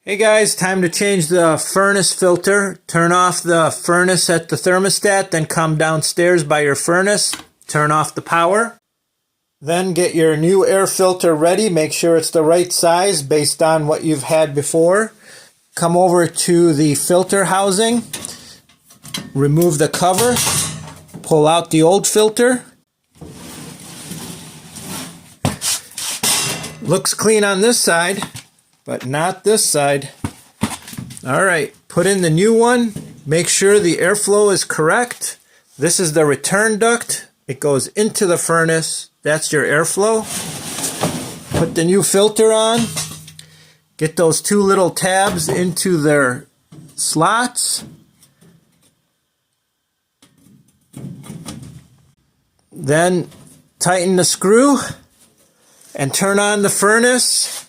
Hey guys, time to change the furnace filter. Turn off the furnace at the thermostat, then come downstairs by your furnace, turn off the power. Then get your new air filter ready. Make sure it's the right size based on what you've had before. Come over to the filter housing, remove the cover, pull out the old filter. Looks clean on this side, but not this side. Alright, put in the new one. Make sure the airflow is correct. This is the return duct. It goes into the furnace. That's your airflow. Put the new filter on. Get those two little tabs into their slots. Then tighten the screw and turn on the furnace.